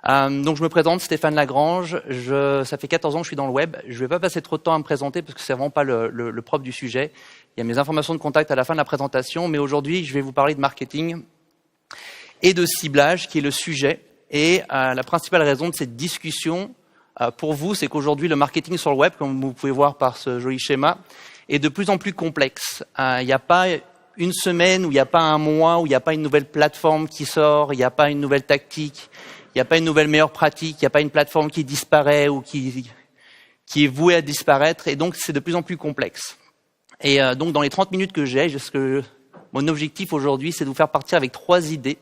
Donc je me présente, Stéphane Lagrange. Ça fait 14 ans que je suis dans le web. Je ne vais pas passer trop de temps à me présenter parce que c'est vraiment pas le propre du sujet. Il y a mes informations de contact à la fin de la présentation, mais aujourd'hui, je vais vous parler de marketing et de ciblage, qui est le sujet. Et la principale raison de cette discussion pour vous, c'est qu'aujourd'hui, le marketing sur le web, comme vous pouvez voir par ce joli schéma, est de plus en plus complexe. Il n'y a pas une semaine, où il n'y a pas un mois, où il n'y a pas une nouvelle plateforme qui sort, il n'y a pas une nouvelle tactique, il n'y a pas une nouvelle meilleure pratique, il n'y a pas une plateforme qui disparaît ou qui est vouée à disparaître. Et donc, c'est de plus en plus complexe. Et donc, dans les 30 minutes que j'ai, mon objectif aujourd'hui, c'est de vous faire partir avec 3 idées.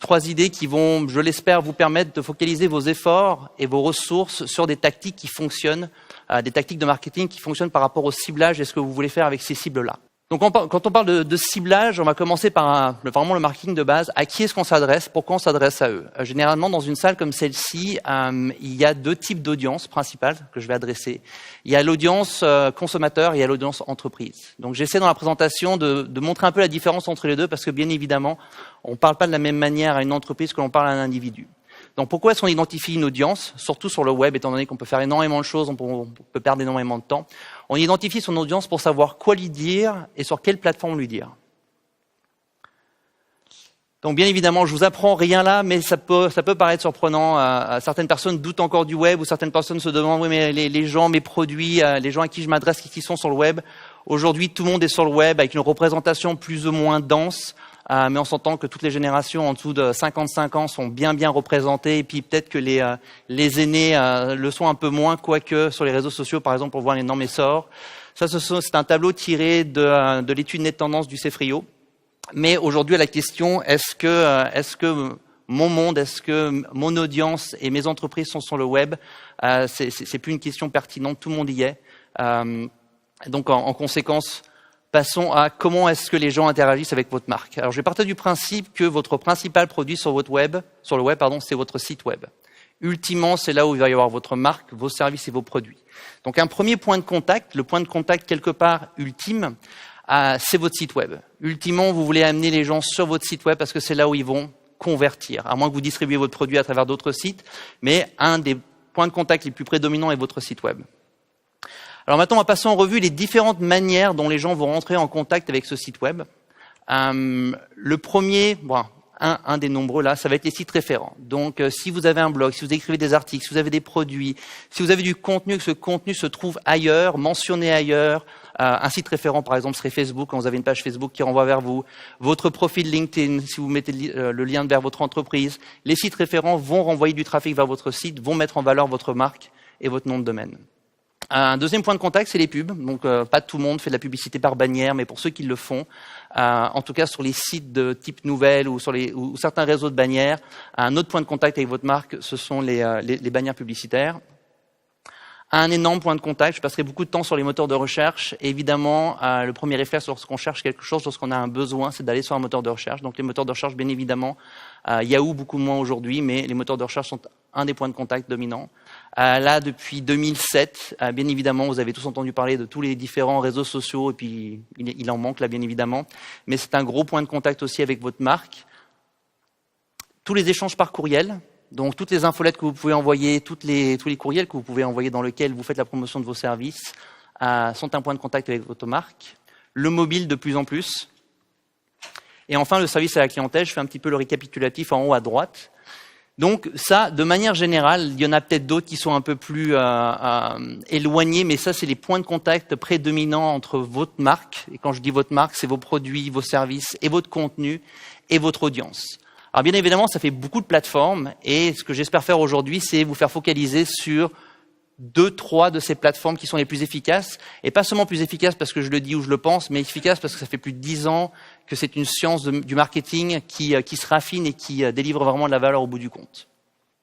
3 idées qui vont, je l'espère, vous permettre de focaliser vos efforts et vos ressources sur des tactiques qui fonctionnent, des tactiques de marketing qui fonctionnent par rapport au ciblage et ce que vous voulez faire avec ces cibles-là. Donc, quand on parle de ciblage, on va commencer par vraiment le marketing de base. À qui est-ce qu'on s'adresse? Pourquoi on s'adresse à eux? Généralement, dans une salle comme celle-ci, il y a 2 types d'audience principales que je vais adresser. Il y a l'audience consommateur et il y a l'audience entreprise. Donc, j'essaie dans la présentation de montrer un peu la différence entre les deux parce que, bien évidemment, on ne parle pas de la même manière à une entreprise que l'on parle à un individu. Donc, pourquoi est-ce qu'on identifie une audience, surtout sur le web, étant donné qu'on peut faire énormément de choses, on peut perdre énormément de temps. On identifie son audience pour savoir quoi lui dire et sur quelle plateforme lui dire. Donc, bien évidemment, je vous apprends rien là, mais ça peut paraître surprenant. Certaines personnes doutent encore du web ou certaines personnes se demandent, oui, mais les gens, mes produits, les gens à qui je m'adresse, qui sont sur le web. Aujourd'hui, tout le monde est sur le web avec une représentation plus ou moins dense. Mais on s'entend que toutes les générations en dessous de 55 ans sont bien représentées, et puis peut-être que les aînés le sont un peu moins, quoique sur les réseaux sociaux, par exemple, pour voir l'énorme essor. Ça, c'est un tableau tiré de l'étude Net Tendance du Cefrio. Mais aujourd'hui, à la question, est-ce que mon monde, est-ce que mon audience et mes entreprises sont sur le web, c'est plus une question pertinente, tout le monde y est. Donc, en conséquence, passons à comment est-ce que les gens interagissent avec votre marque. Alors, je vais partir du principe que votre principal produit sur le web, c'est votre site web. Ultimement, c'est là où il va y avoir votre marque, vos services et vos produits. Donc, un premier point de contact, le point de contact quelque part ultime, c'est votre site web. Ultimement, vous voulez amener les gens sur votre site web parce que c'est là où ils vont convertir. À moins que vous distribuiez votre produit à travers d'autres sites, mais un des points de contact les plus prédominants est votre site web. Alors maintenant, on va passer en revue les différentes manières dont les gens vont rentrer en contact avec ce site web. Le premier, un des nombreux là, ça va être les sites référents. Donc, si vous avez un blog, si vous écrivez des articles, si vous avez des produits, si vous avez du contenu, que ce contenu se trouve ailleurs, mentionné ailleurs, un site référent par exemple serait Facebook, quand vous avez une page Facebook qui renvoie vers vous, votre profil LinkedIn, si vous mettez le lien vers votre entreprise, les sites référents vont renvoyer du trafic vers votre site, vont mettre en valeur votre marque et votre nom de domaine. Un deuxième point de contact, c'est les pubs. Donc, pas tout le monde fait de la publicité par bannière, mais pour ceux qui le font, en tout cas sur les sites de type nouvelles ou ou certains réseaux de bannières, un autre point de contact avec votre marque, ce sont les bannières publicitaires. Un énorme point de contact, je passerai beaucoup de temps sur les moteurs de recherche. Et évidemment, le premier réflexe lorsqu'on cherche quelque chose, lorsqu'on a un besoin, c'est d'aller sur un moteur de recherche. Donc, les moteurs de recherche, bien évidemment, Yahoo beaucoup moins aujourd'hui, mais les moteurs de recherche sont un des points de contact dominants. Là, depuis 2007, bien évidemment, vous avez tous entendu parler de tous les différents réseaux sociaux, et puis il en manque là, bien évidemment. Mais c'est un gros point de contact aussi avec votre marque. Tous les échanges par courriel, donc toutes les infolettes que vous pouvez envoyer, tous les courriels que vous pouvez envoyer dans lesquels vous faites la promotion de vos services, sont un point de contact avec votre marque. Le mobile de plus en plus. Et enfin, le service à la clientèle, je fais un petit peu le récapitulatif en haut à droite. Donc ça, de manière générale, il y en a peut-être d'autres qui sont un peu plus éloignés, mais ça, c'est les points de contact prédominants entre votre marque. Et quand je dis votre marque, c'est vos produits, vos services et votre contenu et votre audience. Alors bien évidemment, ça fait beaucoup de plateformes et ce que j'espère faire aujourd'hui, c'est vous faire focaliser sur 2-3 de ces plateformes qui sont les plus efficaces. Et pas seulement plus efficaces parce que je le dis ou je le pense, mais efficaces parce que ça fait plus de 10 ans que c'est une science du marketing qui se raffine et qui délivre vraiment de la valeur au bout du compte.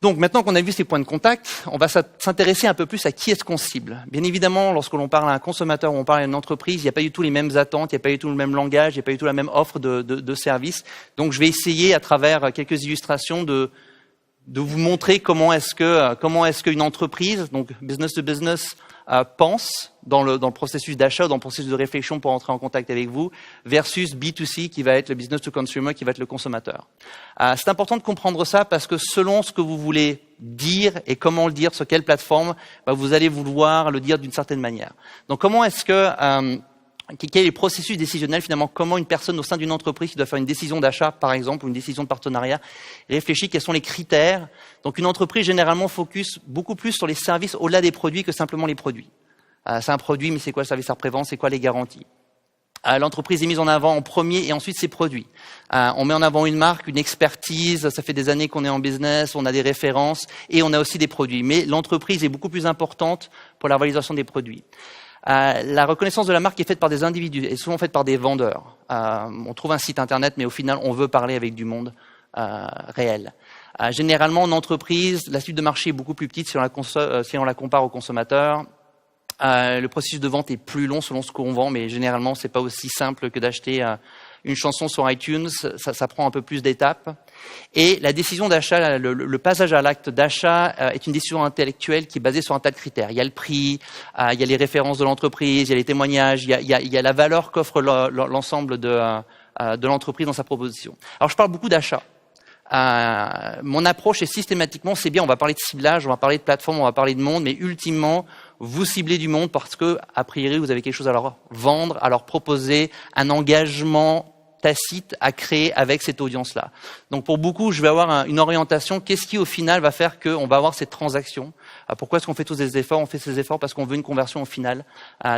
Donc maintenant qu'on a vu ces points de contact, on va s'intéresser un peu plus à qui est-ce qu'on cible. Bien évidemment, lorsque l'on parle à un consommateur ou on parle à une entreprise, il n'y a pas du tout les mêmes attentes, il n'y a pas du tout le même langage, il n'y a pas du tout la même offre de services. Donc je vais essayer à travers quelques illustrations de vous montrer comment est-ce qu'une entreprise, donc business to business, pense dans le processus d'achat ou dans le processus de réflexion pour entrer en contact avec vous, versus B2C qui va être le business to consumer, qui va être le consommateur. C'est important de comprendre ça parce que selon ce que vous voulez dire et comment le dire, sur quelle plateforme, vous allez vouloir le dire d'une certaine manière. Donc comment est-ce que quel est le processus décisionnel finalement? Comment une personne au sein d'une entreprise qui doit faire une décision d'achat, par exemple, ou une décision de partenariat, réfléchit quels sont les critères? Donc une entreprise généralement focus beaucoup plus sur les services au-delà des produits que simplement les produits. C'est un produit, mais c'est quoi le service après-vente? C'est quoi les garanties? L'entreprise est mise en avant en premier et ensuite ses produits. On met en avant une marque, une expertise, ça fait des années qu'on est en business, on a des références et on a aussi des produits. Mais l'entreprise est beaucoup plus importante pour la valorisation des produits. La reconnaissance de la marque est faite par des individus, est souvent faite par des vendeurs. On trouve un site internet, mais au final, on veut parler avec du monde réel. Généralement, en entreprise, la cible de marché est beaucoup plus petite si on la compare aux consommateurs. Le processus de vente est plus long selon ce qu'on vend, mais généralement, c'est pas aussi simple que d'acheter une chanson sur iTunes. Ça prend un peu plus d'étapes. Et la décision d'achat, le passage à l'acte d'achat est une décision intellectuelle qui est basée sur un tas de critères. Il y a le prix, il y a les références de l'entreprise, il y a les témoignages, il y a la valeur qu'offre l'ensemble de l'entreprise dans sa proposition. Alors, je parle beaucoup d'achat. Mon approche est systématiquement, c'est bien, on va parler de ciblage, on va parler de plateforme, on va parler de monde, mais ultimement, vous ciblez du monde parce que, a priori, vous avez quelque chose à leur vendre, à leur proposer, un engagement tacite à créer avec cette audience-là. Donc pour beaucoup, je vais avoir une orientation. Qu'est-ce qui au final va faire qu'on va avoir cette transaction? Pourquoi est-ce qu'on fait tous ces efforts? On fait ces efforts parce qu'on veut une conversion au final.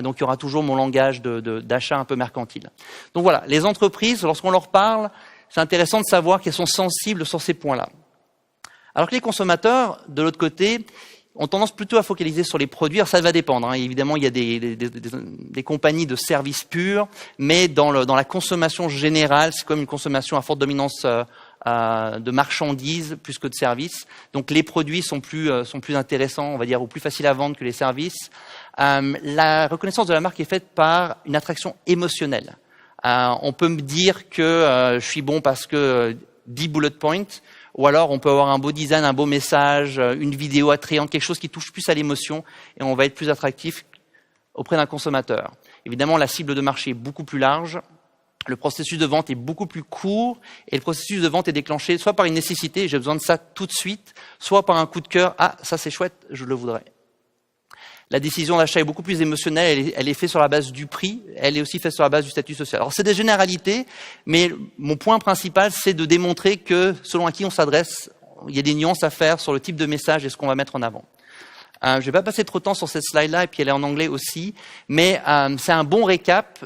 Donc il y aura toujours mon langage d'achat un peu mercantile. Donc voilà, les entreprises, lorsqu'on leur parle, c'est intéressant de savoir qu'elles sont sensibles sur ces points-là. Alors que les consommateurs, de l'autre côté, ont tendance plutôt à focaliser sur les produits. Alors ça va dépendre. Évidemment, il y a des compagnies de services purs, mais dans la consommation générale, c'est comme une consommation à forte dominance de marchandises plus que de services. Donc les produits sont plus intéressants, on va dire, ou plus faciles à vendre que les services. La reconnaissance de la marque est faite par une attraction émotionnelle. On peut me dire que je suis bon parce que 10 bullet points. Ou alors, on peut avoir un beau design, un beau message, une vidéo attrayante, quelque chose qui touche plus à l'émotion et on va être plus attractif auprès d'un consommateur. Évidemment, la cible de marché est beaucoup plus large, le processus de vente est beaucoup plus court et le processus de vente est déclenché soit par une nécessité, j'ai besoin de ça tout de suite, soit par un coup de cœur, ah, ça c'est chouette, je le voudrais. La décision d'achat est beaucoup plus émotionnelle, elle est faite sur la base du prix, elle est aussi faite sur la base du statut social. Alors c'est des généralités, mais mon point principal, c'est de démontrer que selon à qui on s'adresse, il y a des nuances à faire sur le type de message et ce qu'on va mettre en avant. Je vais pas passer trop de temps sur cette slide-là, et puis elle est en anglais aussi, mais c'est un bon récap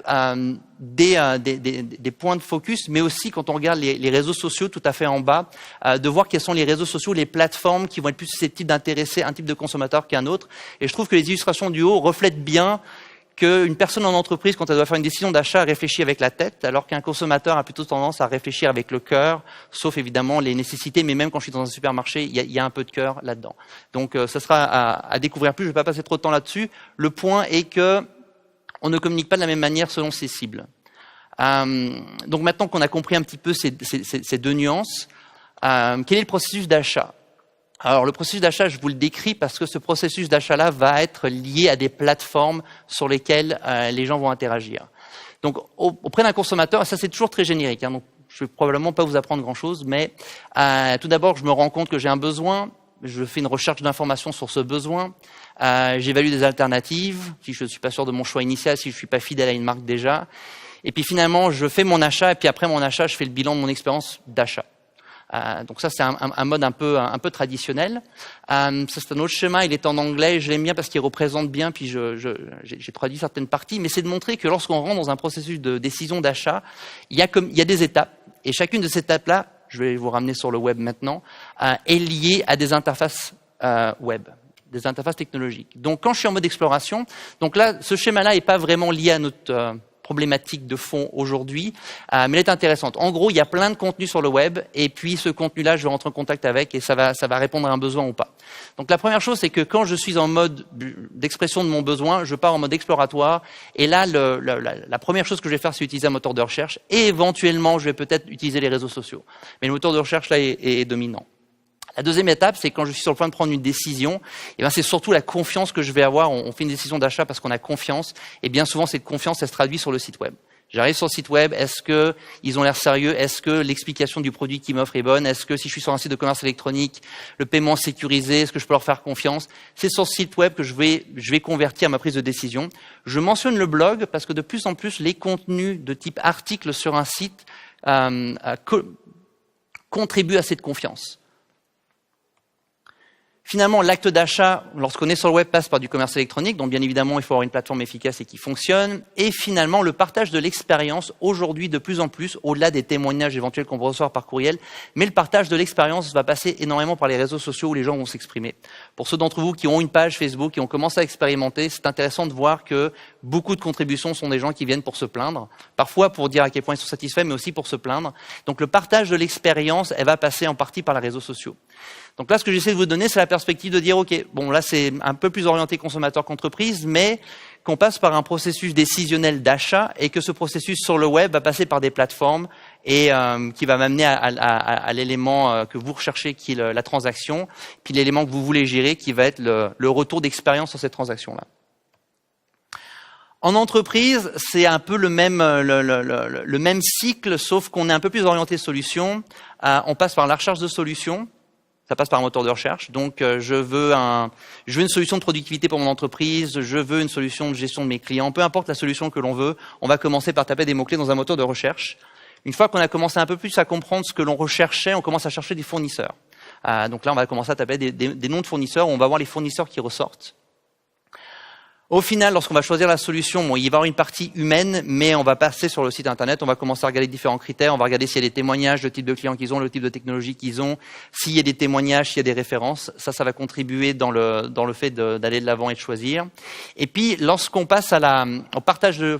des points de focus, mais aussi quand on regarde les réseaux sociaux tout à fait en bas, de voir quels sont les réseaux sociaux, les plateformes qui vont être plus susceptibles d'intéresser un type de consommateur qu'un autre. Et je trouve que les illustrations du haut reflètent bien qu'une personne en entreprise, quand elle doit faire une décision d'achat, réfléchit avec la tête, alors qu'un consommateur a plutôt tendance à réfléchir avec le cœur, sauf évidemment les nécessités, mais même quand je suis dans un supermarché, il y a un peu de cœur là-dedans. Donc ça sera à découvrir plus, je ne vais pas passer trop de temps là-dessus. Le point est que on ne communique pas de la même manière selon ses cibles. Donc maintenant qu'on a compris un petit peu ces deux nuances, quel est le processus d'achat ? Alors le processus d'achat, je vous le décris parce que ce processus d'achat-là va être lié à des plateformes sur lesquelles les gens vont interagir. Donc auprès d'un consommateur, et ça c'est toujours très générique, donc je ne vais probablement pas vous apprendre grand-chose, mais tout d'abord je me rends compte que j'ai un besoin, je fais une recherche d'informations sur ce besoin, j'évalue des alternatives, si je ne suis pas sûr de mon choix initial, si je ne suis pas fidèle à une marque déjà, et puis finalement je fais mon achat, et puis après mon achat, je fais le bilan de mon expérience d'achat. Donc ça c'est un mode un peu traditionnel. Ça c'est un autre schéma, il est en anglais, je l'aime bien parce qu'il représente bien, puis j'ai traduit certaines parties, mais c'est de montrer que lorsqu'on rentre dans un processus de décision d'achat, il y a des étapes, et chacune de ces étapes-là, je vais vous ramener sur le web maintenant, est liée à des interfaces web, des interfaces technologiques. Donc quand je suis en mode exploration, donc là ce schéma-là n'est pas vraiment lié à notre problématique de fond aujourd'hui, mais elle est intéressante. En gros, il y a plein de contenu sur le web, et puis ce contenu-là, je vais rentrer en contact avec, et ça va répondre à un besoin ou pas. Donc la première chose, c'est que quand je suis en mode d'expression de mon besoin, je pars en mode exploratoire, et là, la première chose que je vais faire, c'est utiliser un moteur de recherche, et éventuellement, je vais peut-être utiliser les réseaux sociaux. Mais le moteur de recherche, là, est dominant. La deuxième étape, c'est quand je suis sur le point de prendre une décision, et ben c'est surtout la confiance que je vais avoir. On fait une décision d'achat parce qu'on a confiance, et bien souvent cette confiance, elle se traduit sur le site web. J'arrive sur le site web, est-ce que ils ont l'air sérieux? Est-ce que l'explication du produit qu'ils m'offrent est bonne? Est-ce que si je suis sur un site de commerce électronique, le paiement est sécurisé? Est-ce que je peux leur faire confiance? C'est sur ce site web que je vais convertir ma prise de décision. Je mentionne le blog parce que de plus en plus, les contenus de type article sur un site contribuent à cette confiance. Finalement, l'acte d'achat, lorsqu'on est sur le web, passe par du commerce électronique, donc bien évidemment, il faut avoir une plateforme efficace et qui fonctionne. Et finalement, le partage de l'expérience, aujourd'hui, de plus en plus, au-delà des témoignages éventuels qu'on va recevoir par courriel, mais le partage de l'expérience va passer énormément par les réseaux sociaux où les gens vont s'exprimer. Pour ceux d'entre vous qui ont une page Facebook, qui ont commencé à expérimenter, c'est intéressant de voir que beaucoup de contributions sont des gens qui viennent pour se plaindre, parfois pour dire à quel point ils sont satisfaits, mais aussi pour se plaindre. Donc le partage de l'expérience, elle va passer en partie par les réseaux sociaux. Donc là, ce que j'essaie de vous donner, c'est la perspective de dire, OK, bon, là, c'est un peu plus orienté consommateur qu'entreprise, mais qu'on passe par un processus décisionnel d'achat et que ce processus sur le web va passer par des plateformes et qui va m'amener à l'élément que vous recherchez, qui est la transaction, puis l'élément que vous voulez gérer, qui va être le retour d'expérience sur cette transaction-là. En entreprise, c'est un peu le même cycle, sauf qu'on est un peu plus orienté solution. On passe par la recherche de solutions. Ça passe par un moteur de recherche. Donc, je veux une solution de productivité pour mon entreprise, je veux une solution de gestion de mes clients. Peu importe la solution que l'on veut, on va commencer par taper des mots-clés dans un moteur de recherche. Une fois qu'on a commencé un peu plus à comprendre ce que l'on recherchait, on commence à chercher des fournisseurs. Donc là, on va commencer à taper des noms de fournisseurs, où on va voir les fournisseurs qui ressortent. Au final, lorsqu'on va choisir la solution, bon, il va y avoir une partie humaine, mais on va passer sur le site internet, on va commencer à regarder différents critères, on va regarder s'il y a des témoignages, le type de clients qu'ils ont, le type de technologie qu'ils ont, s'il y a des témoignages, s'il y a des références. Ça va contribuer dans le fait d'aller de l'avant et de choisir. Et puis, lorsqu'on passe au partage de...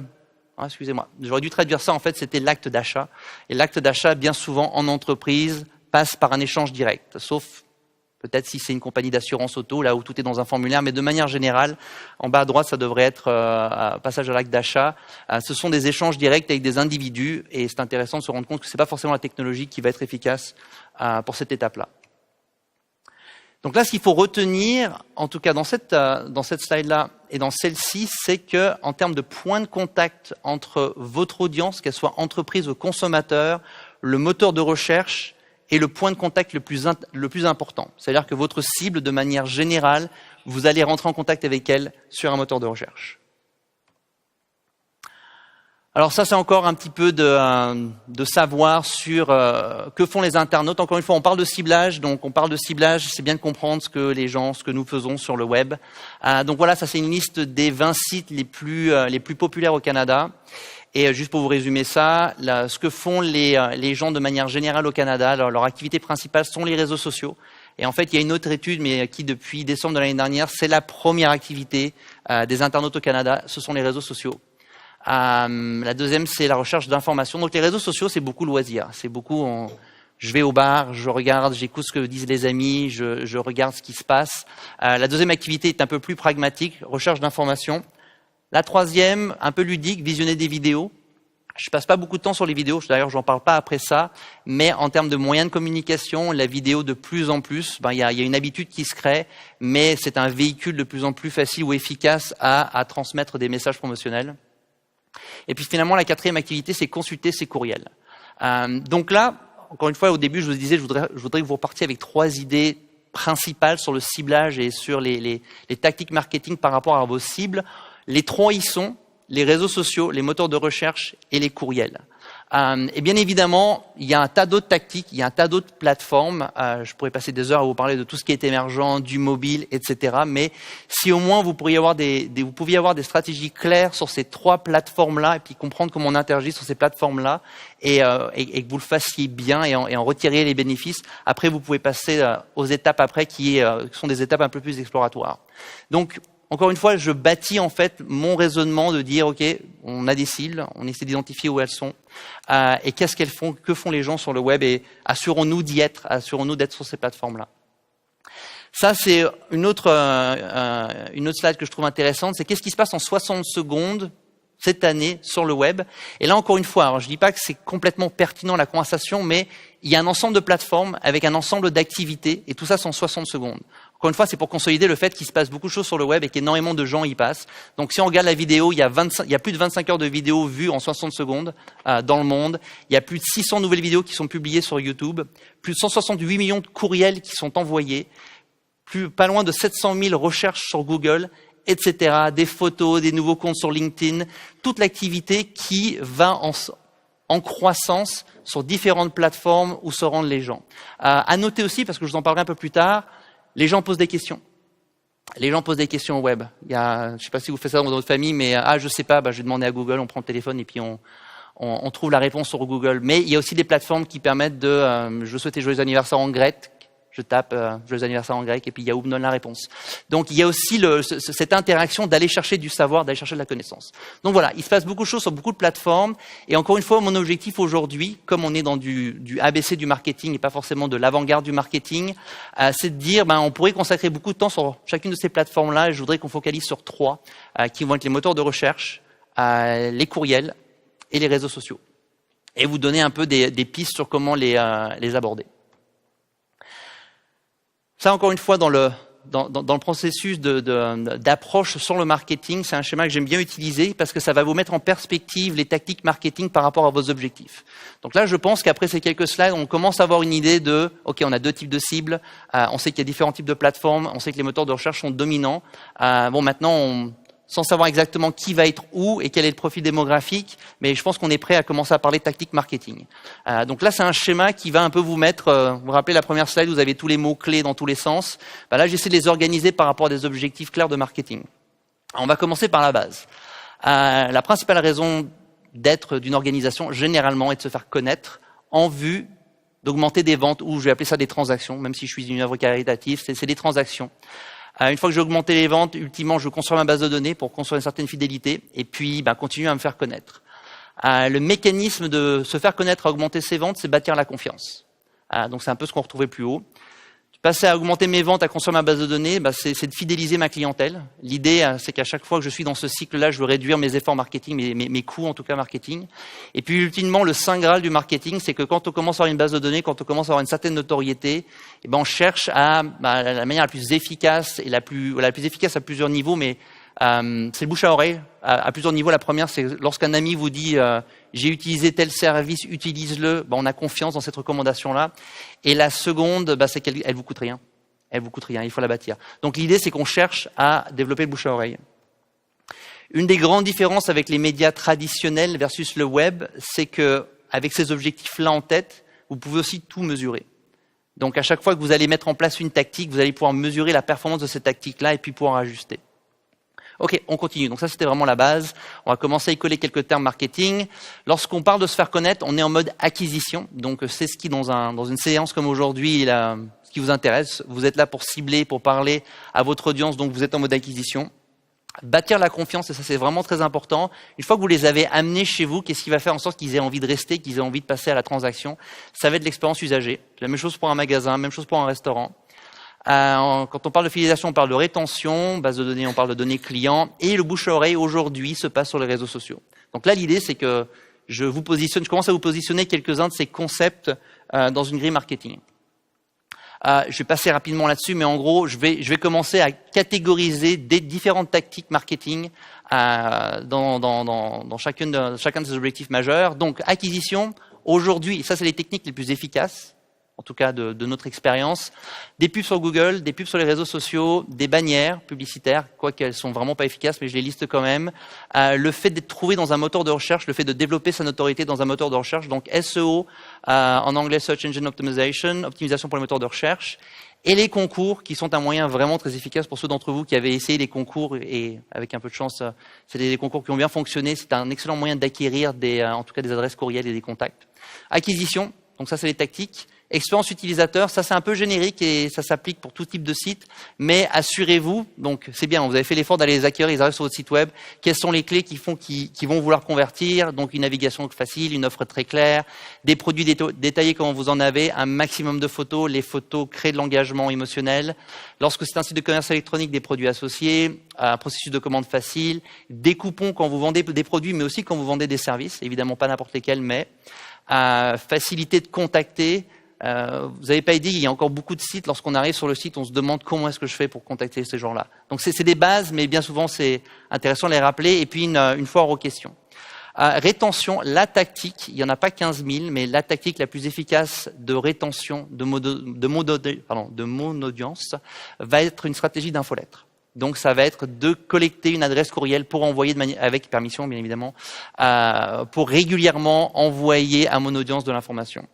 excusez-moi, j'aurais dû traduire ça, en fait, c'était l'acte d'achat. Et l'acte d'achat, bien souvent, en entreprise, passe par un échange direct, sauf... peut-être si c'est une compagnie d'assurance auto, là où tout est dans un formulaire, mais de manière générale, en bas à droite, ça devrait être passage à l'acte d'achat. Ce sont des échanges directs avec des individus, et c'est intéressant de se rendre compte que c'est pas forcément la technologie qui va être efficace pour cette étape-là. Donc là, ce qu'il faut retenir, en tout cas dans cette slide-là et dans celle-ci, c'est que en termes de point de contact entre votre audience, qu'elle soit entreprise ou consommateur, le moteur de recherche est le point de contact le plus important. C'est-à-dire que votre cible, de manière générale, vous allez rentrer en contact avec elle sur un moteur de recherche. Alors ça, c'est encore un petit peu de savoir sur que font les internautes. Encore une fois, on parle de ciblage, donc on parle de ciblage, c'est bien de comprendre ce que nous faisons sur le web. Donc voilà, ça c'est une liste des 20 sites les plus populaires au Canada. Et juste pour vous résumer ça, ce que font les gens de manière générale au Canada, leur activité principale sont les réseaux sociaux. Et en fait, il y a une autre étude, mais qui depuis décembre de l'année dernière, c'est la première activité des internautes au Canada, ce sont les réseaux sociaux. La deuxième, c'est la recherche d'informations. Donc les réseaux sociaux, c'est beaucoup loisir. C'est beaucoup, je vais au bar, je regarde, j'écoute ce que disent les amis, je regarde ce qui se passe. La deuxième activité est un peu plus pragmatique, recherche d'informations. La troisième, un peu ludique, visionner des vidéos. Je passe pas beaucoup de temps sur les vidéos, d'ailleurs j'en parle pas après ça, mais en termes de moyens de communication, la vidéo de plus en plus, il y a une habitude qui se crée, mais c'est un véhicule de plus en plus facile ou efficace à transmettre des messages promotionnels. Et puis finalement, la quatrième activité, c'est consulter ses courriels. Donc là, encore une fois, au début, je vous disais, je voudrais que vous repartiez avec 3 idées principales sur le ciblage et sur les tactiques marketing par rapport à vos cibles. Les 3 y sont, les réseaux sociaux, les moteurs de recherche et les courriels. Et bien évidemment, il y a un tas d'autres tactiques, il y a un tas d'autres plateformes. Je pourrais passer des heures à vous parler de tout ce qui est émergent, du mobile, etc. Mais si au moins vous pouviez avoir des stratégies claires sur ces 3 plateformes-là et puis comprendre comment on interagit sur ces plateformes-là et que vous le fassiez bien et en retiriez les bénéfices, après vous pouvez passer aux étapes après qui sont des étapes un peu plus exploratoires. Donc, encore une fois, je bâtis en fait mon raisonnement de dire, OK, on a des cibles, on essaie d'identifier où elles sont, et qu'est-ce qu'elles font, que font les gens sur le web, et assurons-nous d'être sur ces plateformes-là. Ça, c'est une autre slide que je trouve intéressante, c'est qu'est-ce qui se passe en 60 secondes cette année sur le web. Et là, encore une fois, alors je dis pas que c'est complètement pertinent la conversation, mais il y a un ensemble de plateformes avec un ensemble d'activités, et tout ça c'est en 60 secondes. Encore une fois, c'est pour consolider le fait qu'il se passe beaucoup de choses sur le web et qu'énormément de gens y passent. Donc si on regarde la vidéo, il y a plus de 25 heures de vidéos vues en 60 secondes dans le monde. Il y a plus de 600 nouvelles vidéos qui sont publiées sur YouTube, plus de 168 millions de courriels qui sont envoyés, pas loin de 700 000 recherches sur Google, etc., des photos, des nouveaux comptes sur LinkedIn, toute l'activité qui va en croissance sur différentes plateformes où se rendent les gens. À noter aussi, parce que je vous en parlerai un peu plus tard, les gens posent des questions. Les gens posent des questions au web. Je ne sais pas si vous faites ça dans votre famille, mais je sais pas, je vais demander à Google, on prend le téléphone et puis on trouve la réponse sur Google. Mais il y a aussi des plateformes qui permettent je souhaite joyeux anniversaire en grec. Je tape joyeux anniversaire en grec et puis Yahoo me donne la réponse. Donc il y a aussi cette interaction d'aller chercher du savoir, d'aller chercher de la connaissance. Donc voilà, il se passe beaucoup de choses sur beaucoup de plateformes. Et encore une fois, mon objectif aujourd'hui, comme on est dans du ABC du marketing et pas forcément de l'avant-garde du marketing, c'est de dire on pourrait consacrer beaucoup de temps sur chacune de ces plateformes-là. Et je voudrais qu'on focalise sur 3 qui vont être les moteurs de recherche, les courriels et les réseaux sociaux. Et vous donner un peu des pistes sur comment les aborder. Ça, encore une fois, dans le processus d'approche sur le marketing, c'est un schéma que j'aime bien utiliser parce que ça va vous mettre en perspective les tactiques marketing par rapport à vos objectifs. Donc là, je pense qu'après ces quelques slides, on commence à avoir une idée de, OK, on a 2 types de cibles, on sait qu'il y a différents types de plateformes, on sait que les moteurs de recherche sont dominants. Maintenant, sans savoir exactement qui va être où et quel est le profil démographique, mais je pense qu'on est prêt à commencer à parler de tactique marketing. Donc là, c'est un schéma qui va un peu vous mettre, vous vous rappelez la première slide, vous avez tous les mots-clés dans tous les sens. Là, j'essaie de les organiser par rapport à des objectifs clairs de marketing. Alors, on va commencer par la base. La principale raison d'être d'une organisation, généralement, est de se faire connaître en vue d'augmenter des ventes, ou je vais appeler ça des transactions, même si je suis une œuvre caritative, c'est des transactions. Une fois que j'ai augmenté les ventes, ultimement, je construis ma base de données pour construire une certaine fidélité et puis continuer à me faire connaître. Le mécanisme de se faire connaître à augmenter ses ventes, c'est bâtir la confiance. Donc c'est un peu ce qu'on retrouvait plus haut. Passer à augmenter mes ventes, à construire ma base de données, c'est de fidéliser ma clientèle. L'idée, c'est qu'à chaque fois que je suis dans ce cycle-là, je veux réduire mes efforts marketing, mes coûts en tout cas marketing. Et puis ultimement, le saint graal du marketing, c'est que quand on commence à avoir une base de données, quand on commence à avoir une certaine notoriété, on cherche à la manière la plus efficace et la plus efficace à plusieurs niveaux, mais c'est le bouche à oreille à plusieurs niveaux. La première, c'est lorsqu'un ami vous dit j'ai utilisé tel service, utilise-le, on a confiance dans cette recommandation-là. Et la seconde, c'est qu'elle vous coûte rien. Elle vous coûte rien, il faut la bâtir. Donc l'idée, c'est qu'on cherche à développer le bouche à oreille. Une des grandes différences avec les médias traditionnels versus le web, c'est que avec ces objectifs-là en tête, vous pouvez aussi tout mesurer. Donc à chaque fois que vous allez mettre en place une tactique, vous allez pouvoir mesurer la performance de cette tactique-là et puis pouvoir ajuster. Ok, on continue. Donc ça, c'était vraiment la base. On va commencer à y coller quelques termes marketing. Lorsqu'on parle de se faire connaître, on est en mode acquisition. Donc c'est ce qui, dans une séance comme aujourd'hui, ce qui vous intéresse. Vous êtes là pour cibler, pour parler à votre audience, donc vous êtes en mode acquisition. Bâtir la confiance, et ça c'est vraiment très important. Une fois que vous les avez amenés chez vous, qu'est-ce qui va faire en sorte qu'ils aient envie de rester, qu'ils aient envie de passer à la transaction? Ça va être l'expérience usagée. La même chose pour un magasin, même chose pour un restaurant. Quand on parle de fidélisation, on parle de rétention, base de données, on parle de données clients, et le bouche à oreille aujourd'hui se passe sur les réseaux sociaux. Donc là, l'idée, c'est que je commence à vous positionner quelques-uns de ces concepts dans une grille marketing. Je vais passer rapidement là-dessus, mais en gros, je vais commencer à catégoriser des différentes tactiques marketing dans chacun de ces objectifs majeurs. Donc, acquisition, aujourd'hui, ça c'est les techniques les plus efficaces, en tout cas de notre expérience, des pubs sur Google, des pubs sur les réseaux sociaux, des bannières publicitaires, quoiqu'elles sont vraiment pas efficaces, mais je les liste quand même. Le fait d'être trouvé dans un moteur de recherche, le fait de développer sa notoriété dans un moteur de recherche, donc SEO, en anglais Search Engine Optimization, optimisation pour les moteurs de recherche, et les concours, qui sont un moyen vraiment très efficace pour ceux d'entre vous qui avaient essayé les concours, et avec un peu de chance, c'est des concours qui ont bien fonctionné. C'est un excellent moyen d'acquérir en tout cas des adresses courriels et des contacts. Acquisition, donc ça c'est les tactiques. Expérience utilisateur, ça c'est un peu générique et ça s'applique pour tout type de site, mais assurez-vous, donc c'est bien, vous avez fait l'effort d'aller les acquérir, ils arrivent sur votre site web, quelles sont les clés qui vont vouloir convertir, donc une navigation facile, une offre très claire, des produits détaillés comme vous en avez, un maximum de photos, les photos créent de l'engagement émotionnel. Lorsque c'est un site de commerce électronique, des produits associés, un processus de commande facile, des coupons quand vous vendez des produits, mais aussi quand vous vendez des services, évidemment pas n'importe lesquels, mais facilité de contacter. Vous n'avez pas idée, il y a encore beaucoup de sites. Lorsqu'on arrive sur le site, on se demande comment est-ce que je fais pour contacter ces gens-là. Donc c'est des bases, mais bien souvent c'est intéressant de les rappeler. Et puis une foire aux questions. Rétention, la tactique, il n'y en a pas 15 000, mais la tactique la plus efficace de rétention de mon audience va être une stratégie d'infolettre. Donc ça va être de collecter une adresse courriel pour envoyer avec permission bien évidemment, pour régulièrement envoyer à mon audience de l'information.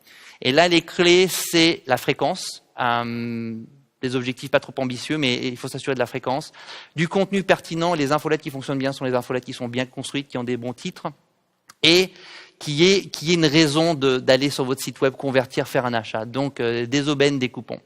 Et là les clés c'est la fréquence, des objectifs pas trop ambitieux mais il faut s'assurer de la fréquence, du contenu pertinent. Les infolettes qui fonctionnent bien sont les infolettes qui sont bien construites, qui ont des bons titres et qui est une raison d'aller sur votre site web, convertir, faire un achat. Donc des aubaines, des coupons.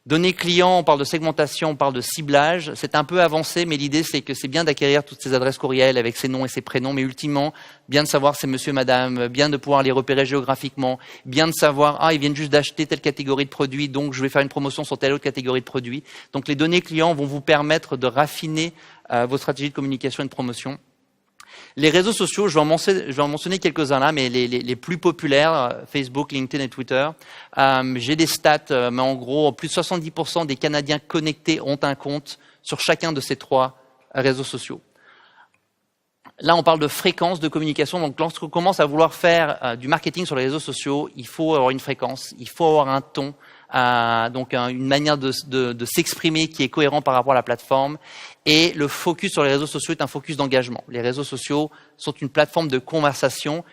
Données clients, on parle de segmentation, on parle de ciblage. C'est un peu avancé, mais l'idée c'est que c'est bien d'acquérir toutes ces adresses courriels avec ses noms et ses prénoms, mais ultimement, bien de savoir c'est monsieur, madame, bien de pouvoir les repérer géographiquement, bien de savoir, ils viennent juste d'acheter telle catégorie de produits, donc je vais faire une promotion sur telle autre catégorie de produits. Donc les données clients vont vous permettre de raffiner vos stratégies de communication et de promotion. Les réseaux sociaux, je vais en mentionner quelques-uns là, mais les plus populaires, Facebook, LinkedIn et Twitter. J'ai des stats, mais en gros, plus de 70% des Canadiens connectés ont un compte sur chacun de ces 3 réseaux sociaux. Là, on parle de fréquence de communication. Donc, lorsqu'on commence à vouloir faire du marketing sur les réseaux sociaux, il faut avoir une fréquence, il faut avoir un ton, donc une manière de s'exprimer qui est cohérent par rapport à la plateforme. Et le focus sur les réseaux sociaux est un focus d'engagement. Les réseaux sociaux sont une plateforme de conversation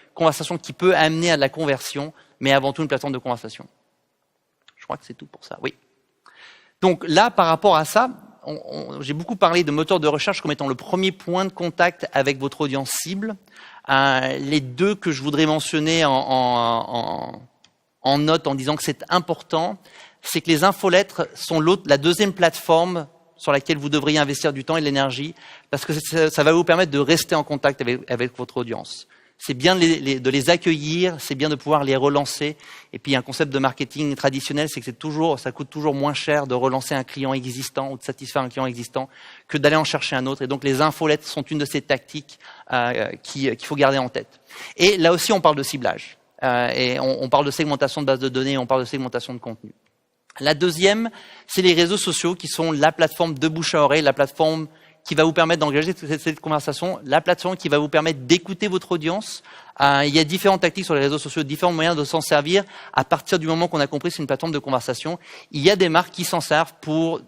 qui peut amener à de la conversion, mais avant tout une plateforme de conversation. Je crois que c'est tout pour ça, oui. Donc là, par rapport à ça, j'ai beaucoup parlé de moteur de recherche comme étant le premier point de contact avec votre audience cible. Les 2 que je voudrais mentionner en note en disant que c'est important, c'est que les infolettres sont la deuxième plateforme sur laquelle vous devriez investir du temps et de l'énergie, parce que ça va vous permettre de rester en contact avec votre audience. C'est bien de les accueillir, c'est bien de pouvoir les relancer. Et puis un concept de marketing traditionnel, c'est que ça coûte toujours moins cher de relancer un client existant ou de satisfaire un client existant que d'aller en chercher un autre. Et donc les infolettes sont une de ces tactiques qu'il faut garder en tête. Et là aussi, on parle de ciblage. Et on parle de segmentation de base de données, on parle de segmentation de contenu. La deuxième, c'est les réseaux sociaux qui sont la plateforme de bouche à oreille, la plateforme qui va vous permettre d'engager cette conversation, la plateforme qui va vous permettre d'écouter votre audience. Il y a différentes tactiques sur les réseaux sociaux, différents moyens de s'en servir. À partir du moment qu'on a compris que c'est une plateforme de conversation, il y a des marques qui s'en servent pour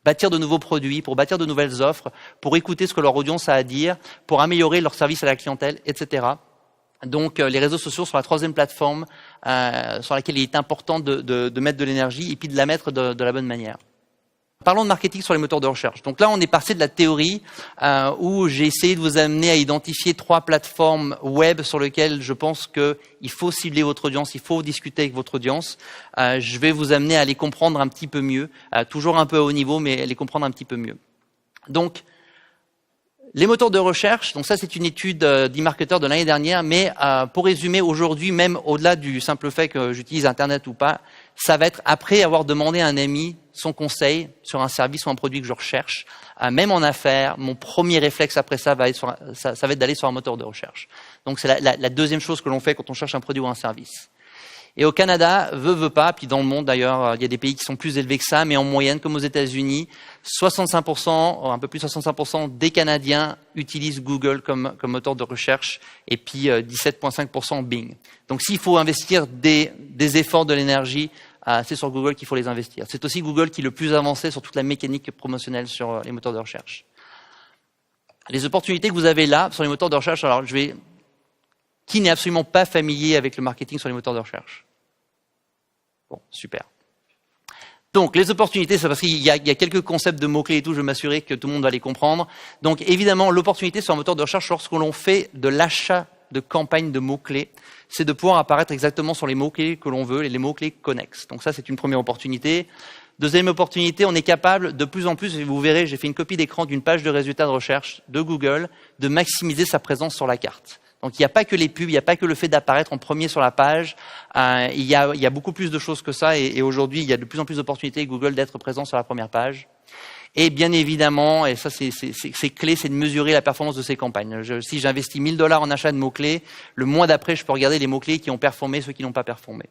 bâtir de nouveaux produits, pour bâtir de nouvelles offres, pour écouter ce que leur audience a à dire, pour améliorer leur service à la clientèle, etc. Donc les réseaux sociaux sont la 3e plateforme sur laquelle il est important de mettre de l'énergie et puis de la mettre de la bonne manière. Parlons de marketing sur les moteurs de recherche. Donc là, on est passé de la théorie où j'ai essayé de vous amener à identifier 3 plateformes web sur lesquelles je pense qu'il faut cibler votre audience, il faut discuter avec votre audience. Je vais vous amener à les comprendre un petit peu mieux, toujours un peu à haut niveau, mais les comprendre un petit peu mieux. Donc, les moteurs de recherche, donc ça c'est une étude d'e-marketer de l'année dernière, mais pour résumer, aujourd'hui, même au-delà du simple fait que j'utilise Internet ou pas, ça va être après avoir demandé à un ami son conseil sur un service ou un produit que je recherche, même en affaires, mon premier réflexe après ça va être d'aller sur un moteur de recherche. Donc c'est la deuxième chose que l'on fait quand on cherche un produit ou un service. Et au Canada, veut pas, puis dans le monde d'ailleurs, il y a des pays qui sont plus élevés que ça, mais en moyenne, comme aux États-Unis, 65%, un peu plus de 65% des Canadiens utilisent Google comme moteur de recherche, et puis 17,5% Bing. Donc s'il faut investir des efforts, de l'énergie, c'est sur Google qu'il faut les investir. C'est aussi Google qui est le plus avancé sur toute la mécanique promotionnelle sur les moteurs de recherche. Les opportunités que vous avez là sur les moteurs de recherche, alors qui n'est absolument pas familier avec le marketing sur les moteurs de recherche? Bon, super. Donc, les opportunités, c'est parce qu'il y a quelques concepts de mots-clés et tout, je vais m'assurer que tout le monde va les comprendre. Donc, évidemment, l'opportunité sur un moteur de recherche lorsque l'on fait de l'achat de campagne de mots-clés, c'est de pouvoir apparaître exactement sur les mots-clés que l'on veut et les mots-clés connexes. Donc ça, c'est une première opportunité. Deuxième opportunité, on est capable de plus en plus, et vous verrez, j'ai fait une copie d'écran d'une page de résultats de recherche de Google, de maximiser sa présence sur la carte. Donc il n'y a pas que les pubs, il n'y a pas que le fait d'apparaître en premier sur la page, il y a beaucoup plus de choses que ça, et aujourd'hui, il y a de plus en plus d'opportunités Google d'être présent sur la première page. Et bien évidemment, et ça c'est clé, c'est de mesurer la performance de ces campagnes. Si j'investis 1 000 $ en achat de mots-clés, le mois d'après, je peux regarder les mots-clés qui ont performé, ceux qui n'ont pas performé.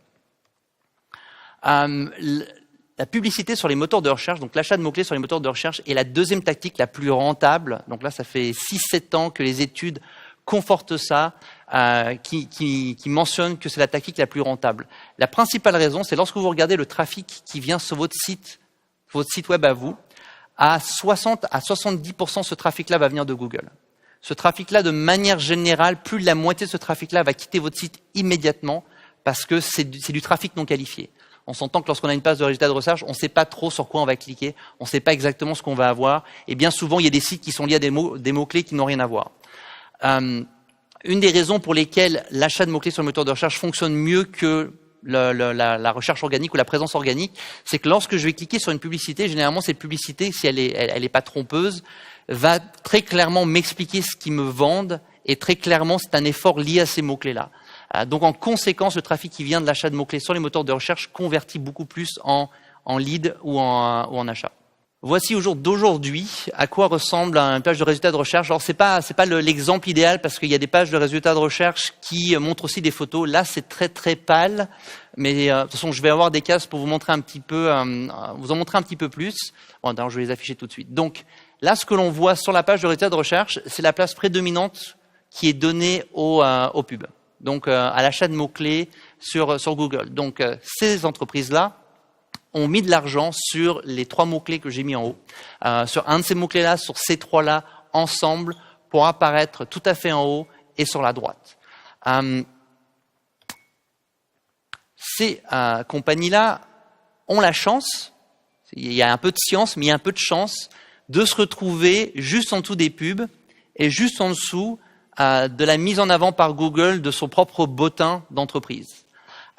La publicité sur les moteurs de recherche, donc l'achat de mots-clés sur les moteurs de recherche, est la deuxième tactique la plus rentable. Donc là, ça fait 6-7 ans que les études confortent ça, qui mentionnent que c'est la tactique la plus rentable. La principale raison, c'est lorsque vous regardez le trafic qui vient sur votre site web à vous, à 60 à 70%, ce trafic-là va venir de Google. Ce trafic-là, de manière générale, plus de la moitié de ce trafic-là va quitter votre site immédiatement parce que c'est du trafic non qualifié. On s'entend que lorsqu'on a une page de résultats de recherche, on ne sait pas trop sur quoi on va cliquer, on ne sait pas exactement ce qu'on va avoir, et bien souvent, il y a des sites qui sont liés à des mots-clés qui n'ont rien à voir. Une des raisons pour lesquelles l'achat de mots-clés sur le moteur de recherche fonctionne mieux que la recherche organique ou la présence organique, c'est que lorsque je vais cliquer sur une publicité, généralement cette publicité, si elle est pas trompeuse, va très clairement m'expliquer ce qu'ils me vendent, et très clairement c'est un effort lié à ces mots-clés-là. Donc en conséquence, le trafic qui vient de l'achat de mots-clés sur les moteurs de recherche convertit beaucoup plus en lead ou en achat. Voici au jour d'aujourd'hui à quoi ressemble une page de résultats de recherche. Alors c'est pas l'exemple idéal parce qu'il y a des pages de résultats de recherche qui montrent aussi des photos. Là c'est très très pâle, mais de toute façon je vais avoir des cases pour vous montrer un petit peu, vous en montrer un petit peu plus. Bon, alors, je vais les afficher tout de suite. Donc là ce que l'on voit sur la page de résultats de recherche, c'est la place prédominante qui est donnée aux pubs. Donc à l'achat de mots-clés sur Google. Donc ces entreprises-là ont mis de l'argent sur les 3 mots-clés que j'ai mis en haut, sur un de ces mots-clés-là, sur ces 3-là, ensemble, pour apparaître tout à fait en haut et sur la droite. Ces compagnies-là ont la chance, il y a un peu de science, mais il y a un peu de chance, de se retrouver juste en dessous des pubs et juste en dessous de la mise en avant par Google de son propre bottin d'entreprise.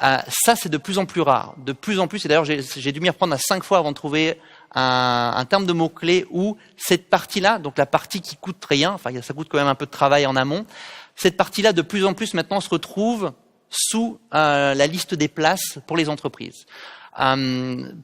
Ça, c'est de plus en plus rare. De plus en plus, et d'ailleurs, j'ai dû m'y reprendre à 5 fois avant de trouver un terme de mots-clés où cette partie-là, donc la partie qui coûte rien, enfin, ça coûte quand même un peu de travail en amont, cette partie-là, de plus en plus, maintenant, se retrouve sous la liste des places pour les entreprises.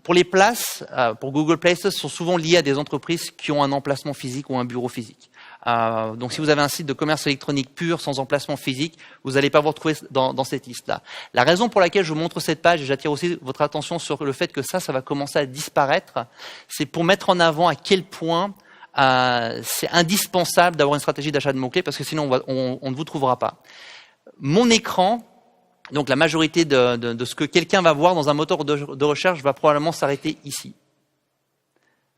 Pour les places, pour Google Places, sont souvent liées à des entreprises qui ont un emplacement physique ou un bureau physique. Donc si vous avez un site de commerce électronique pur, sans emplacement physique, vous n'allez pas vous retrouver dans cette liste-là. La raison pour laquelle je vous montre cette page, et j'attire aussi votre attention sur le fait que ça va commencer à disparaître, c'est pour mettre en avant à quel point c'est indispensable d'avoir une stratégie d'achat de mots-clés, parce que sinon on ne vous trouvera pas. Mon écran, donc la majorité de ce que quelqu'un va voir dans un moteur de recherche va probablement s'arrêter ici.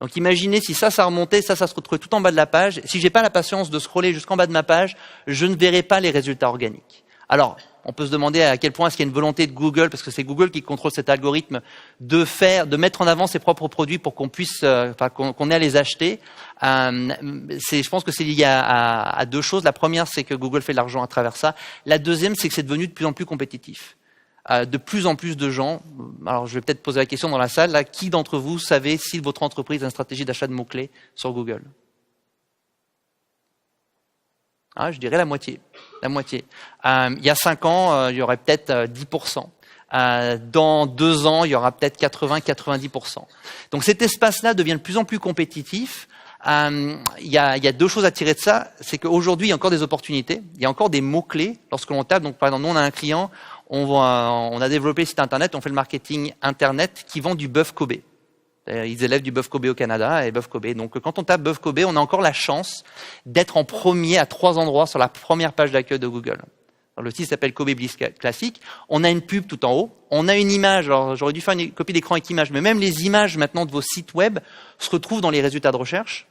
Donc imaginez si ça remontait, ça se retrouvait tout en bas de la page. Si j'ai pas la patience de scroller jusqu'en bas de ma page, je ne verrai pas les résultats organiques. Alors, on peut se demander à quel point est-ce qu'il y a une volonté de Google, parce que c'est Google qui contrôle cet algorithme, de mettre en avant ses propres produits pour qu'on puisse, qu'on ait à les acheter. Je pense que c'est lié à 2 choses. La première, c'est que Google fait de l'argent à travers ça. La deuxième, c'est que c'est devenu de plus en plus compétitif. De plus en plus de gens, alors je vais peut-être poser la question dans la salle, là, qui d'entre vous savez si votre entreprise a une stratégie d'achat de mots-clés sur Google? Je dirais la moitié. Il y a 5 ans, il y aurait peut-être 10%. Dans 2 ans, il y aura peut-être 80-90%. Donc cet espace-là devient de plus en plus compétitif. Il y a 2 choses à tirer de ça, c'est qu'aujourd'hui, il y a encore des opportunités, il y a encore des mots-clés lorsque l'on tape. Donc par exemple, nous on a un client, on a développé le site internet, on fait le marketing internet qui vend du bœuf Kobe. Ils élèvent du bœuf Kobe au Canada et bœuf Kobe. Donc quand on tape bœuf Kobe, on a encore la chance d'être en premier à 3 endroits sur la première page d'accueil de Google. Alors, le site s'appelle Kobe Bliss Classic. On a une pub tout en haut. On a une image. Alors j'aurais dû faire une copie d'écran avec image, mais même les images maintenant de vos sites web se retrouvent dans les résultats de recherche.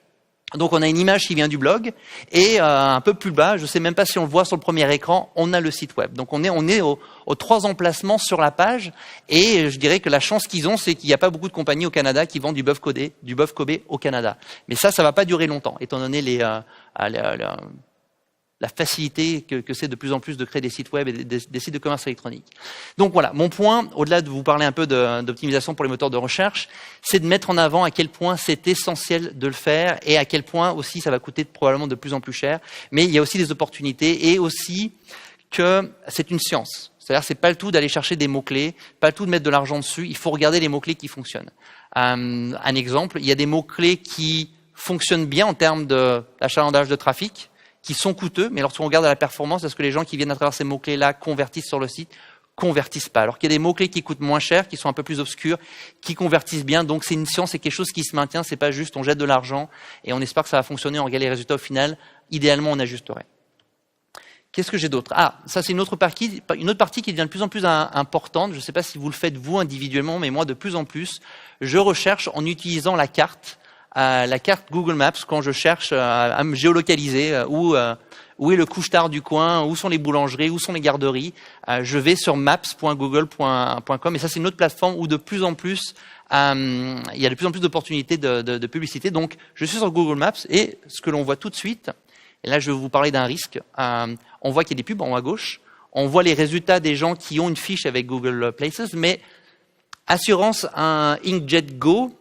Donc on a une image qui vient du blog et un peu plus bas, je ne sais même pas si on le voit sur le premier écran, on a le site web. Donc on est aux 3 emplacements sur la page et je dirais que la chance qu'ils ont, c'est qu'il n'y a pas beaucoup de compagnies au Canada qui vendent du bœuf Kobe au Canada. Mais ça va pas durer longtemps, étant donné la la facilité que c'est de plus en plus de créer des sites web et des sites de commerce électronique. Donc voilà, mon point, au-delà de vous parler un peu d'optimisation pour les moteurs de recherche, c'est de mettre en avant à quel point c'est essentiel de le faire et à quel point aussi ça va coûter probablement de plus en plus cher. Mais il y a aussi des opportunités et aussi que c'est une science. C'est-à-dire c'est pas le tout d'aller chercher des mots-clés, pas le tout de mettre de l'argent dessus, il faut regarder les mots-clés qui fonctionnent. Un exemple, il y a des mots-clés qui fonctionnent bien en termes d'achalandage de trafic, qui sont coûteux, mais lorsqu'on regarde la performance, est-ce que les gens qui viennent à travers ces mots-clés-là convertissent sur le site? Convertissent pas. Alors qu'il y a des mots-clés qui coûtent moins cher, qui sont un peu plus obscurs, qui convertissent bien. Donc c'est une science, c'est quelque chose qui se maintient, c'est pas juste on jette de l'argent et on espère que ça va fonctionner, on regarde les résultats au final. Idéalement, on ajusterait. Qu'est-ce que j'ai d'autre? Ah, ça c'est une autre partie qui devient de plus en plus importante. Je ne sais pas si vous le faites vous individuellement, mais moi de plus en plus, je recherche en utilisant la carte Google Maps quand je cherche à me géolocaliser où est le couche-tard du coin, où sont les boulangeries, où sont les garderies. Je vais sur maps.google.com et ça c'est une autre plateforme où de plus en plus il y a de plus en plus d'opportunités de publicité. Donc je suis sur Google Maps et ce que l'on voit tout de suite, et là je vais vous parler d'un risque, on voit qu'il y a des pubs en haut à gauche, on voit les résultats des gens qui ont une fiche avec Google Places, mais assurance un Inkjet Go,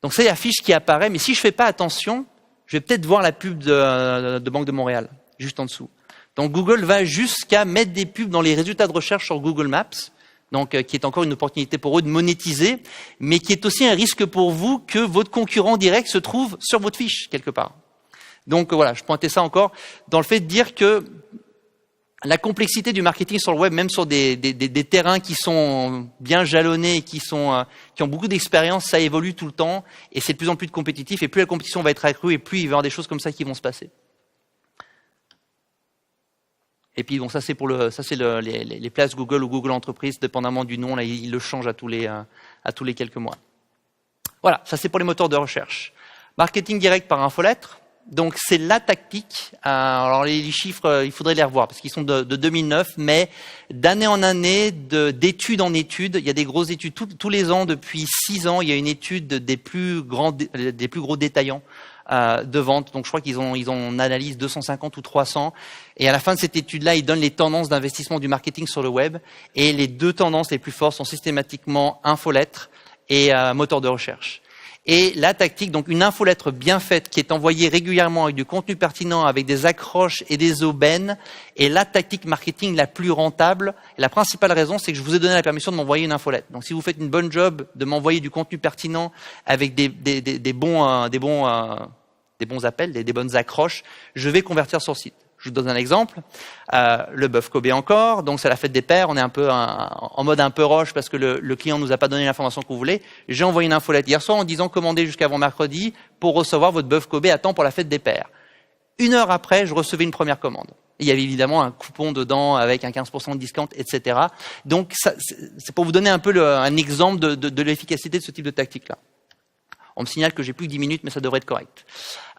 donc c'est la fiche qui apparaît, mais si je fais pas attention, je vais peut-être voir la pub de Banque de Montréal, juste en dessous. Donc Google va jusqu'à mettre des pubs dans les résultats de recherche sur Google Maps, donc qui est encore une opportunité pour eux de monétiser, mais qui est aussi un risque pour vous que votre concurrent direct se trouve sur votre fiche quelque part. Donc voilà, je pointais ça encore dans le fait de dire que la complexité du marketing sur le web, même sur des terrains qui sont bien jalonnés et qui ont beaucoup d'expérience, ça évolue tout le temps et c'est de plus en plus compétitif et plus la compétition va être accrue et plus il va y avoir des choses comme ça qui vont se passer. Et puis bon, ça c'est les places Google ou Google Entreprise, dépendamment du nom, là ils le changent à tous les quelques mois. Voilà, ça c'est pour les moteurs de recherche. Marketing direct par infolettre. Donc c'est la tactique. Alors les chiffres, il faudrait les revoir parce qu'ils sont de 2009, mais d'année en année, d'étude en étude, il y a des grosses études tous les ans depuis 6 ans. Il y a une étude des plus gros détaillants de vente. Donc je crois qu'ils ont analyse 250 ou 300. Et à la fin de cette étude-là, ils donnent les tendances d'investissement du marketing sur le web. Et les deux tendances les plus fortes sont systématiquement infolettre et moteur de recherche. Et la tactique, donc une infolettre bien faite qui est envoyée régulièrement avec du contenu pertinent, avec des accroches et des aubaines, est la tactique marketing la plus rentable. Et la principale raison, c'est que je vous ai donné la permission de m'envoyer une infolettre. Donc si vous faites une bonne job de m'envoyer du contenu pertinent avec des bons appels, des bonnes accroches, je vais convertir sur site. Je vous donne un exemple, le bœuf Kobe encore, donc c'est la fête des pères, on est un peu en mode un peu roche parce que le client nous a pas donné l'information qu'on voulait. J'ai envoyé une infolette hier soir en disant commandez jusqu'avant mercredi pour recevoir votre bœuf Kobe à temps pour la fête des pères. 1 heure après, je recevais une première commande. Il y avait évidemment un coupon dedans avec un 15% de discount, etc. Donc ça, c'est pour vous donner un peu un exemple de l'efficacité de ce type de tactique-là. On me signale que j'ai plus que 10 minutes, mais ça devrait être correct.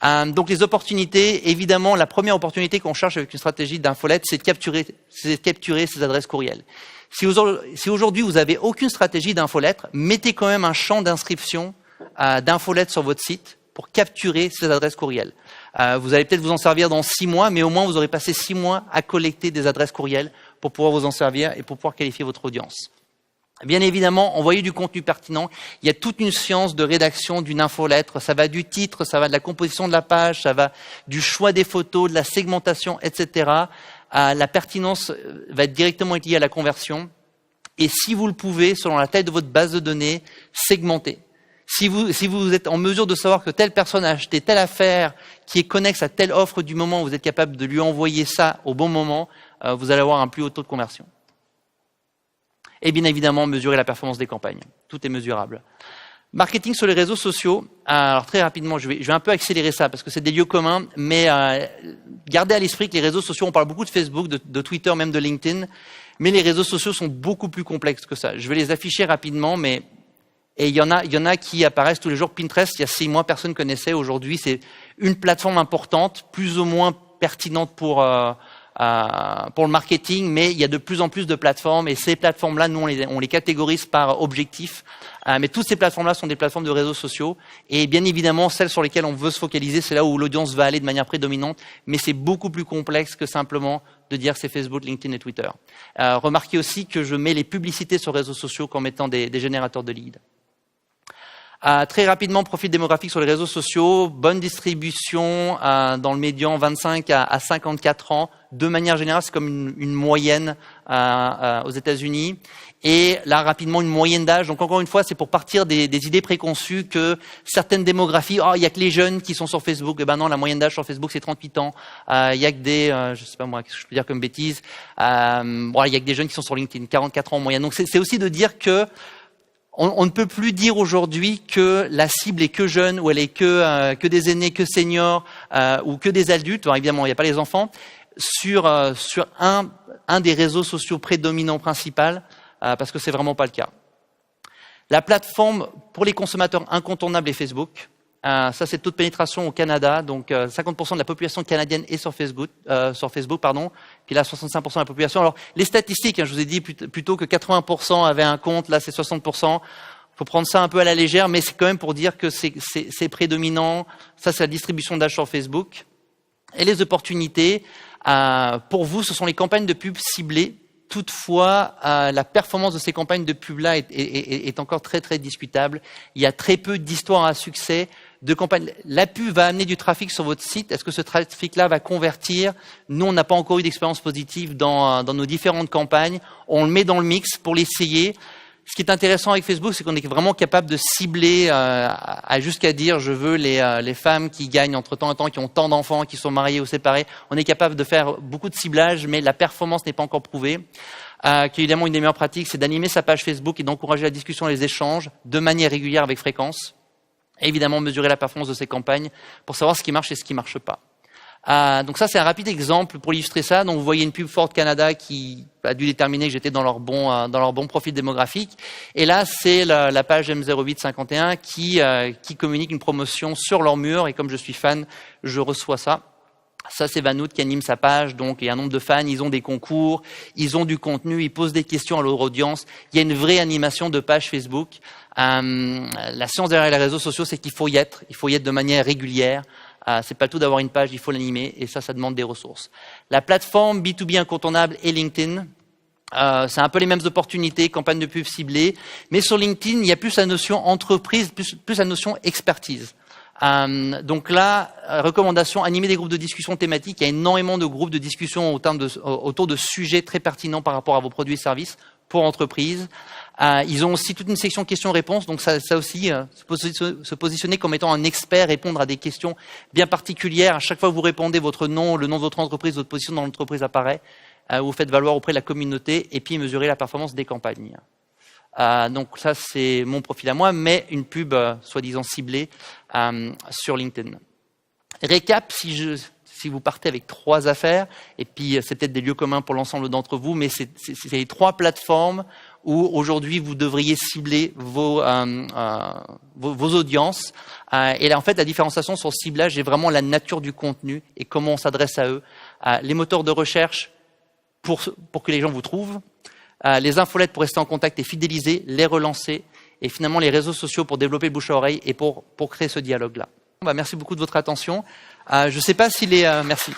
Donc les opportunités, évidemment, la première opportunité qu'on cherche avec une stratégie d'infolette, c'est de capturer ces adresses courriels. Si aujourd'hui vous avez aucune stratégie d'infolettre, mettez quand même un champ d'inscription d'infolettre sur votre site pour capturer ces adresses courriels. Vous allez peut-être vous en servir dans 6 mois, mais au moins vous aurez passé 6 mois à collecter des adresses courriels pour pouvoir vous en servir et pour pouvoir qualifier votre audience. Bien évidemment, envoyer du contenu pertinent. Il y a toute une science de rédaction d'une infolettre. Ça va du titre, ça va de la composition de la page, ça va du choix des photos, de la segmentation, etc. La pertinence va être directement liée à la conversion. Et si vous le pouvez, selon la taille de votre base de données, segmenter. Si vous êtes en mesure de savoir que telle personne a acheté telle affaire qui est connexe à telle offre du moment, vous êtes capable de lui envoyer ça au bon moment, vous allez avoir un plus haut taux de conversion. Et bien évidemment, mesurer la performance des campagnes. Tout est mesurable. Marketing sur les réseaux sociaux. Alors très rapidement, je vais un peu accélérer ça parce que c'est des lieux communs, mais gardez à l'esprit que les réseaux sociaux, on parle beaucoup de Facebook, de Twitter, même de LinkedIn, mais les réseaux sociaux sont beaucoup plus complexes que ça. Je vais les afficher rapidement, mais il y en a qui apparaissent tous les jours. Pinterest, il y a 6 mois, personne ne connaissait. Aujourd'hui, c'est une plateforme importante, plus ou moins pertinente pour pour le marketing, mais il y a de plus en plus de plateformes et ces plateformes-là, nous, on les catégorise par objectif. Mais toutes ces plateformes-là sont des plateformes de réseaux sociaux et bien évidemment, celles sur lesquelles on veut se focaliser, c'est là où l'audience va aller de manière prédominante, mais c'est beaucoup plus complexe que simplement de dire que c'est Facebook, LinkedIn et Twitter. Remarquez aussi que je mets les publicités sur réseaux sociaux comme étant des générateurs de leads. Très rapidement, profil démographique sur les réseaux sociaux, bonne distribution dans le médian 25 à 54 ans. De manière générale, c'est comme une moyenne aux États-Unis. Et là, rapidement, une moyenne d'âge. Donc encore une fois, c'est pour partir des idées préconçues que certaines démographies, il y a que les jeunes qui sont sur Facebook. Eh ben non, la moyenne d'âge sur Facebook, c'est 38 ans. Il y a que des, je sais pas moi, qu'est-ce que je peux dire comme bêtise. Il y a que des jeunes qui sont sur LinkedIn, 44 ans en moyenne. Donc c'est aussi de dire que on ne peut plus dire aujourd'hui que la cible est que jeune ou elle est que des aînés, que seniors ou que des adultes. Alors évidemment, il n'y a pas les enfants sur un des réseaux sociaux prédominants principal parce que c'est vraiment pas le cas. La plateforme pour les consommateurs incontournable est Facebook. Ça, c'est le taux de pénétration au Canada. Donc, 50% de la population canadienne est sur Facebook, Puis là, 65% de la population. Alors, les statistiques, je vous ai dit plutôt que 80% avaient un compte. Là, c'est 60%. Faut prendre ça un peu à la légère, mais c'est quand même pour dire que c'est prédominant. Ça, c'est la distribution d'âge sur Facebook. Et les opportunités, pour vous, ce sont les campagnes de pub ciblées. Toutefois, la performance de ces campagnes de pub-là est encore très, très discutable. Il y a très peu d'histoires à succès de campagnes. La pub va amener du trafic sur votre site. Est-ce que ce trafic-là va convertir? Nous, on n'a pas encore eu d'expérience positive dans nos différentes campagnes. On le met dans le mix pour l'essayer. Ce qui est intéressant avec Facebook, c'est qu'on est vraiment capable de cibler jusqu'à dire je veux les femmes qui gagnent entre temps et temps, qui ont tant d'enfants, qui sont mariées ou séparées. On est capable de faire beaucoup de ciblage, mais la performance n'est pas encore prouvée. Évidemment, une des meilleures pratiques, c'est d'animer sa page Facebook et d'encourager la discussion et les échanges de manière régulière avec fréquence. Et évidemment, mesurer la performance de ces campagnes pour savoir ce qui marche et ce qui marche pas. Donc ça, c'est un rapide exemple pour illustrer ça. Donc vous voyez une pub Ford Canada qui a dû déterminer que j'étais dans leur bon profil démographique. Et là, c'est la page M0851 qui communique une promotion sur leur mur. Et comme je suis fan, je reçois ça. Ça, c'est Vanout qui anime sa page. Donc, il y a un nombre de fans, ils ont des concours, ils ont du contenu, ils posent des questions à leur audience. Il y a une vraie animation de page Facebook. La science derrière les réseaux sociaux, c'est qu'il faut y être. Il faut y être de manière régulière. C'est pas le tout d'avoir une page, il faut l'animer. Et ça demande des ressources. La plateforme B2B incontournable est LinkedIn. C'est un peu les mêmes opportunités, campagne de pub ciblée. Mais sur LinkedIn, il y a plus la notion entreprise, plus la notion expertise. Donc là, recommandation, animer des groupes de discussion thématiques. Il y a énormément de groupes de discussion autour de sujets très pertinents par rapport à vos produits et services pour entreprises. Ils ont aussi toute une section questions-réponses. Donc ça aussi, se positionner comme étant un expert, répondre à des questions bien particulières. À chaque fois que vous répondez, votre nom, le nom de votre entreprise, votre position dans l'entreprise apparaît. Vous faites valoir auprès de la communauté et puis mesurer la performance des campagnes. Donc ça, c'est mon profil à moi, mais une pub soi-disant ciblée sur LinkedIn. Récap, si vous partez avec 3 affaires, et puis c'est peut-être des lieux communs pour l'ensemble d'entre vous, mais c'est les 3 plateformes où aujourd'hui vous devriez cibler vos audiences. Et là, en fait, la différenciation sur le ciblage est vraiment la nature du contenu et comment on s'adresse à eux. Les moteurs de recherche pour que les gens vous trouvent. Les infolettes pour rester en contact et fidéliser, les relancer, et finalement les réseaux sociaux pour développer le bouche à oreille et pour créer ce dialogue-là. Merci beaucoup de votre attention. Je ne sais pas s'il est... merci.